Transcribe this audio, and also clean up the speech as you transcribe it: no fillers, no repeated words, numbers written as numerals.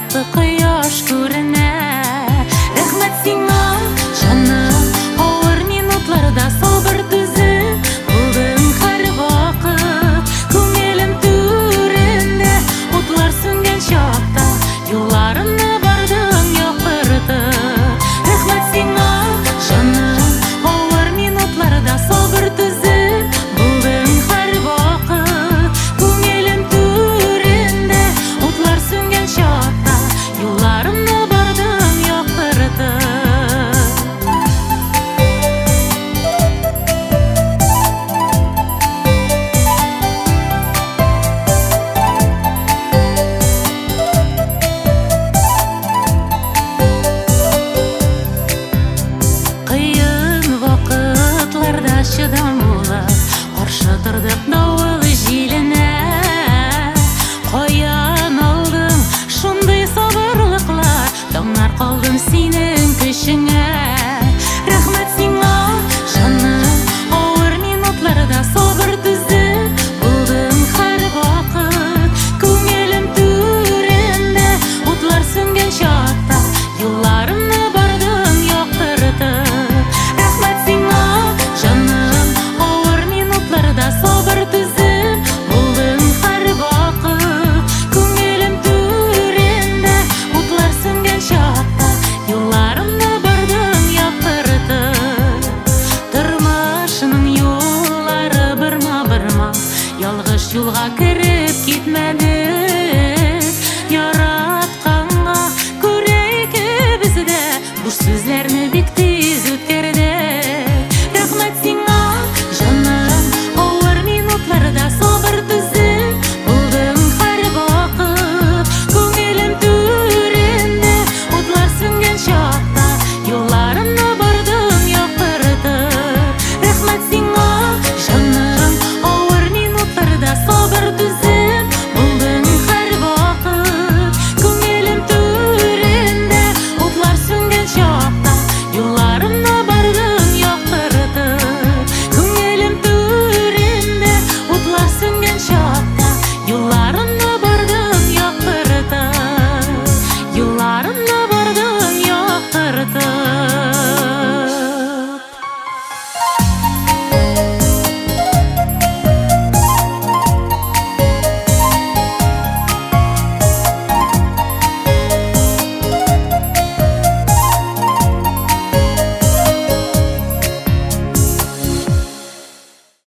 Якты кояш күренә. Рәхмәт сиңа, җаным, авыр минутларда сабыр түзеп булдың һәр вакыт. Күңелем түрендә утлар сүнгән чакта юлларымны бардың яктыртып. Рәхмәт сиңа, җаным, авыр минутларда сабыр түзеп булдың һәр вакыт. Күңелем түрендә утлар сүнгән чакта юлларымны бардың яктыртып. Кыйын вакытларда чыдам булып, каршы тордык давыл җиленә. Каян алдым шундый сабырлыклар, таңнар калдым синең көчеңә. Рәхмәт сиңа, җаным, авыр минутларда сабыр түзеп булдың һәр вакыт. Күңелем түрендә утлар сүнгән чакта юлларымны бардың яктыртып. Рәхмәт сиңа, җаным, авыр минутларда сабыр түзеп булдың һәр вакыт. Күңелем түрендә утлар сүнгән чакта юлларымны бардың яктыртып. Тормышның юллары бырма-бырма, ялгыш юлга кереп китмәдем.